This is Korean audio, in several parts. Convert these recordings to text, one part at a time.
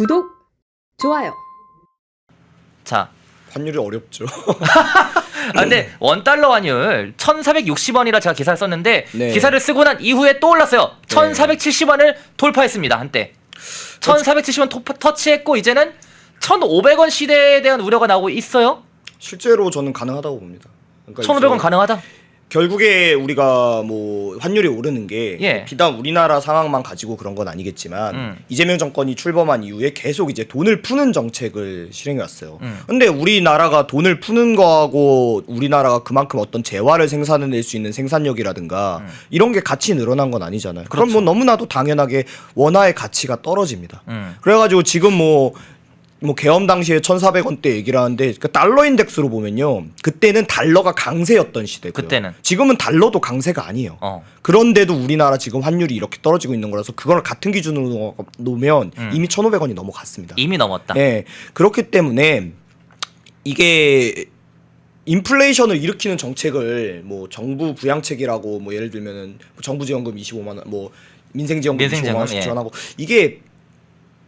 구독, 좋아요. 자, 환율이 어렵죠. 근데 원달러 환율 1,460원이라 제가 기사를 썼는데 네. 기사를 쓰고 난 이후에 또 올랐어요. 1,470원을 돌파했습니다. 한때 1,470원 터치했고 이제는 1,500원 시대에 대한 우려가 나오고 있어요. 실제로 저는 가능하다고 봅니다. 그러니까 1,500원 가능하다? 결국에 우리가 뭐 환율이 오르는 게 예. 비단 우리나라 상황만 가지고 그런 건 아니겠지만 이재명 정권이 출범한 이후에 계속 이제 돈을 푸는 정책을 실행해 왔어요. 근데 우리나라가 돈을 푸는 거하고 우리나라가 그만큼 어떤 재화를 생산해낼 수 있는 생산력이라든가 이런 게 같이 늘어난 건 아니잖아요. 그렇죠. 그럼 뭐 너무나도 당연하게 원화의 가치가 떨어집니다. 그래가지고 지금 뭐 계엄 당시에 1,400원대 얘기를 하는데 그 달러 인덱스로 보면요. 그때는 달러가 강세였던 시대고요. 그때는. 지금은 달러도 강세가 아니에요. 그런데도 우리나라 지금 환율이 이렇게 떨어지고 있는 거라서 그걸 같은 기준으로 놓으면 이미 1,500원이 넘어갔습니다. 이미 넘었다. 네. 그렇기 때문에 이게 인플레이션을 일으키는 정책을 뭐 정부 부양책이라고 뭐 예를 들면은 정부 지원금 25만 원, 뭐 민생지원금 25만 원씩 예. 지원하고 이게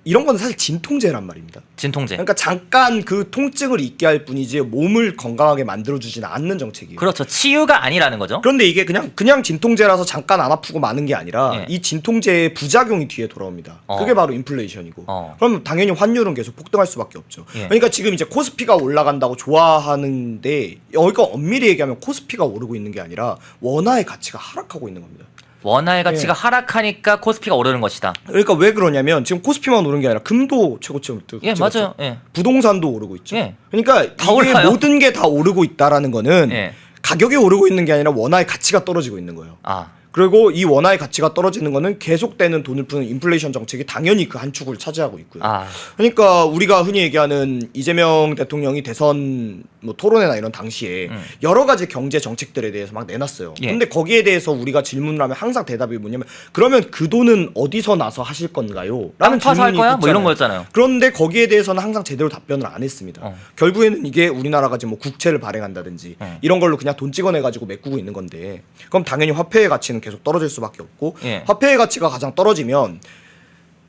이런 건 사실 진통제란 말입니다. 진통제. 그러니까 잠깐 그 통증을 잊게 할 뿐이지 몸을 건강하게 만들어주지는 않는 정책이에요. 그렇죠. 치유가 아니라는 거죠. 그런데 이게 그냥 진통제라서 잠깐 안 아프고 마는 게 아니라 예. 이 진통제의 부작용이 뒤에 돌아옵니다. 그게 바로 인플레이션이고. 그럼 당연히 환율은 계속 폭등할 수밖에 없죠. 예. 그러니까 지금 이제 코스피가 올라간다고 좋아하는데 여기가 엄밀히 얘기하면 코스피가 오르고 있는 게 아니라 원화의 가치가 하락하고 있는 겁니다. 원화의 가치가 하락하니까 코스피가 오르는 것이다. 그러니까 왜 그러냐면 지금 코스피만 오른 게 아니라 금도 최고치를 예, 찍었죠. 맞아요. 예. 부동산도 오르고 있죠. 예. 그러니까 다 이게 올라요? 모든 게 다 오르고 있다라는 거는 예. 가격이 오르고 있는 게 아니라 원화의 가치가 떨어지고 있는 거예요. 아. 그리고 이 원화의 가치가 떨어지는 거는 계속되는 돈을 푸는 인플레이션 정책이 당연히 그 한 축을 차지하고 있고요. 아. 그러니까 우리가 흔히 얘기하는 이재명 대통령이 대선 뭐 토론회나 이런 당시에 여러 가지 경제 정책들에 대해서 막 내놨어요. 예. 근데 거기에 대해서 우리가 질문을 하면 항상 대답이 뭐냐면 그러면 그 돈은 어디서 나서 하실 건가요? 땅 파서 할 질문이 거야? 뭐 이런 있잖아요. 거였잖아요. 그런데 거기에 대해서는 항상 제대로 답변을 안 했습니다. 결국에는 이게 우리나라가 지금 뭐 국채를 발행한다든지 이런 걸로 그냥 돈 찍어내가지고 메꾸고 있는 건데 그럼 당연히 화폐의 가치는 계속 떨어질 수밖에 없고 예. 화폐의 가치가 가장 떨어지면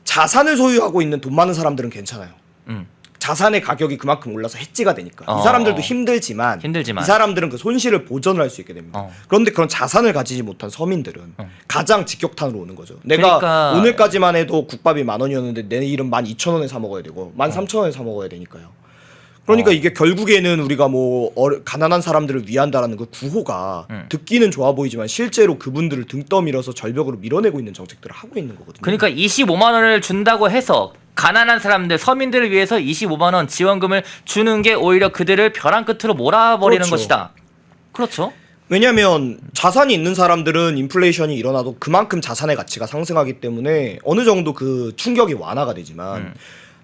자산을 소유하고 있는 돈 많은 사람들은 괜찮아요. 자산의 가격이 그만큼 올라서 해지가 되니까 이 사람들도 힘들지만 이 사람들은 그 손실을 보전을 할 수 있게 됩니다. 그런데 그런 자산을 가지지 못한 서민들은 가장 직격탄으로 오는 거죠. 내가 그러니까 오늘까지만 해도 국밥이 10,000원이었는데 내일은 12,000원에 사 먹어야 되고 13,000원에 사 먹어야 되니까요. 그러니까 이게 결국에는 우리가 뭐 가난한 사람들을 위한다라는 그 구호가 듣기는 좋아 보이지만 실제로 그분들을 등 떠밀어서 절벽으로 밀어내고 있는 정책들을 하고 있는 거거든요. 그러니까 25만 원을 준다고 해서 가난한 사람들, 서민들을 위해서 25만 원 지원금을 주는 게 오히려 그들을 벼랑 끝으로 몰아버리는 그렇죠. 것이다. 그렇죠. 왜냐하면 자산이 있는 사람들은 인플레이션이 일어나도 그만큼 자산의 가치가 상승하기 때문에 어느 정도 그 충격이 완화가 되지만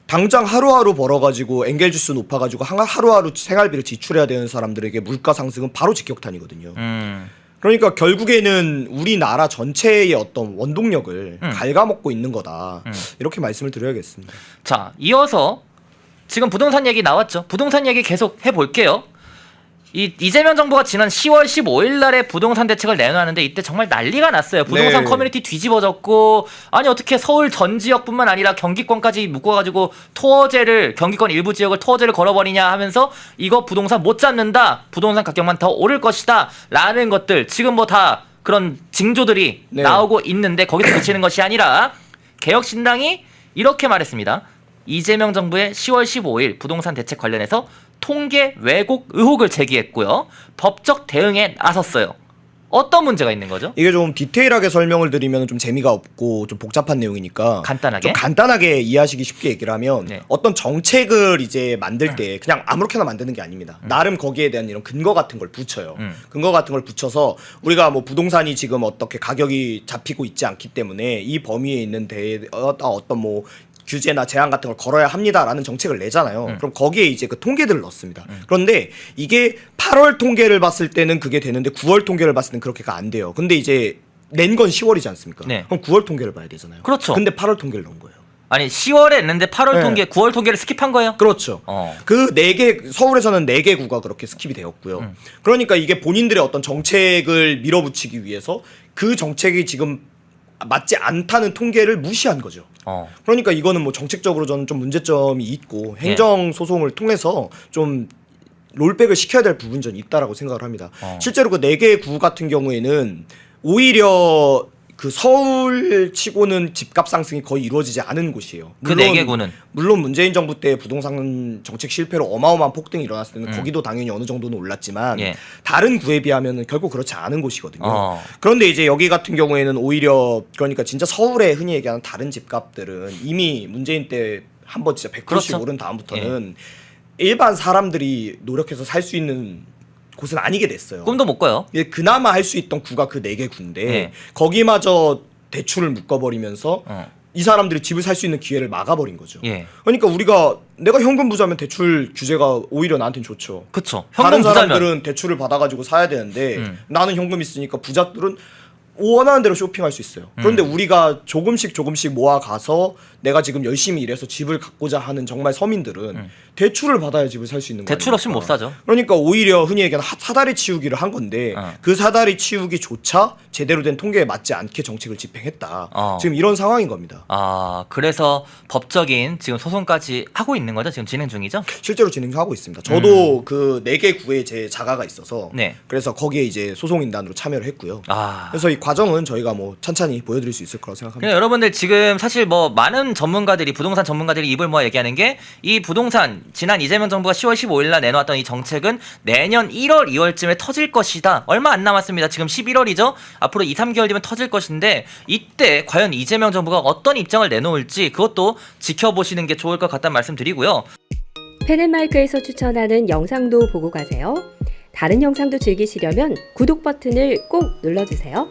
당장 하루하루 벌어가지고 엔겔주스 높아가지고 하루하루 생활비를 지출해야 되는 사람들에게 물가 상승은 바로 직격탄이거든요. 그러니까 결국에는 우리나라 전체의 어떤 원동력을 갉아먹고 있는 거다. 이렇게 말씀을 드려야겠습니다. 자, 이어서 지금 부동산 얘기 나왔죠. 부동산 얘기 계속 해볼게요. 이재명 정부가 지난 10월 15일 날에 부동산 대책을 내놓았는데 이때 정말 난리가 났어요. 부동산 네. 커뮤니티 뒤집어졌고 아니 어떻게 서울 전 지역뿐만 아니라 경기권까지 묶어가지고 경기권 일부 지역을 토어제를 걸어버리냐 하면서 이거 부동산 못 잡는다. 부동산 가격만 더 오를 것이다. 라는 것들 지금 뭐 다 그런 징조들이 네. 나오고 있는데 거기서 그치는 것이 아니라 개혁신당이 이렇게 말했습니다. 이재명 정부의 10월 15일 부동산 대책 관련해서 통계 왜곡 의혹을 제기했고요. 법적 대응에 나섰어요. 어떤 문제가 있는 거죠? 이게 좀 디테일하게 설명을 드리면 좀 재미가 없고 좀 복잡한 내용이니까 간단하게? 좀 간단하게 이해하시기 쉽게 얘기를 하면 네. 어떤 정책을 이제 만들 때 그냥 아무렇게나 만드는 게 아닙니다. 나름 거기에 대한 이런 근거 같은 걸 붙여요. 근거 같은 걸 붙여서 우리가 뭐 부동산이 지금 어떻게 가격이 잡히고 있지 않기 때문에 이 범위에 있는 어떤 뭐 규제나 제한 같은 걸 걸어야 합니다라는 정책을 내잖아요. 그럼 거기에 이제 그 통계들을 넣습니다. 그런데 이게 8월 통계를 봤을 때는 그게 되는데 9월 통계를 봤을 때는 그렇게가 안 돼요. 근데 이제 낸 건 10월이지 않습니까? 네. 그럼 9월 통계를 봐야 되잖아요. 그렇죠. 근데 8월 통계를 넣은 거예요. 아니 10월에 했는데 8월 네. 통계, 9월 통계를 스킵한 거예요? 그렇죠. 그 4개 서울에서는 4개 구가 그렇게 스킵이 되었고요. 그러니까 이게 본인들의 어떤 정책을 밀어붙이기 위해서 그 정책이 지금 맞지 않다는 통계를 무시한 거죠. 어. 그러니까 이거는 뭐 정책적으로 저는 좀 문제점이 있고 행정 소송을 통해서 좀 롤백을 시켜야 될 부분이 전 있다라고 생각을 합니다. 실제로 그 4개 구 같은 경우에는 오히려 그 서울 치고는 집값 상승이 거의 이루어지지 않은 곳이에요. 그 4개 구는 물론 문재인 정부 때 부동산 정책 실패로 어마어마한 폭등이 일어났을 때는 거기도 당연히 어느 정도는 올랐지만 예. 다른 구에 비하면 결국 그렇지 않은 곳이거든요. 그런데 이제 여기 같은 경우에는 오히려 그러니까 진짜 서울에 흔히 얘기하는 다른 집값들은 이미 문재인 때 한번 진짜 100%씩 그렇죠. 오른 다음부터는 일반 사람들이 노력해서 살 수 있는 곳은 아니게 됐어요. 꿈도 못 꿔요. 예, 그나마 할 수 있던 구가 그 4개 구인데 예. 거기마저 대출을 묶어버리면서 이 사람들이 집을 살 수 있는 기회를 막아버린 거죠. 예. 그러니까 우리가 내가 현금 부자면 대출 규제가 오히려 나한테는 좋죠. 그쵸. 다른 현금 부자면 사람들은 대출을 받아가지고 사야 되는데 나는 현금 있으니까 부자들은 원하는 대로 쇼핑할 수 있어요. 그런데 우리가 조금씩 모아가서 내가 지금 열심히 일해서 집을 갖고자 하는 정말 서민들은 대출을 받아야 집을 살 수 있는 거예요. 대출 없이 못 사죠. 그러니까 오히려 흔히 얘기하는 사다리 치우기를 한 건데 그 사다리 치우기조차 제대로 된 통계에 맞지 않게 정책을 집행했다. 지금 이런 상황인 겁니다. 아, 그래서 법적인 지금 소송까지 하고 있는 거죠? 지금 진행 중이죠? 실제로 진행하고 있습니다. 저도 그 4개 구에 제 자가가 있어서 네. 그래서 거기에 이제 소송인단으로 참여를 했고요. 아. 그래서 이 과정은 저희가 뭐 찬찬히 보여드릴 수 있을 거라고 생각합니다. 그냥 여러분들 지금 사실 뭐 많은 전문가들이 부동산 전문가들이 입을 모아 얘기하는 게 이 부동산 지난 이재명 정부가 10월 15일 날 내놓았던 이 정책은 내년 1월 2월쯤에 터질 것이다. 얼마 안 남았습니다. 지금 11월이죠. 앞으로 2, 3개월 뒤면 터질 것인데 이때 과연 이재명 정부가 어떤 입장을 내놓을지 그것도 지켜보시는 게 좋을 것 같다는 말씀드리고요. 펜앤마이크에서 추천하는 영상도 보고 가세요. 다른 영상도 즐기시려면 구독 버튼을 꼭 눌러주세요.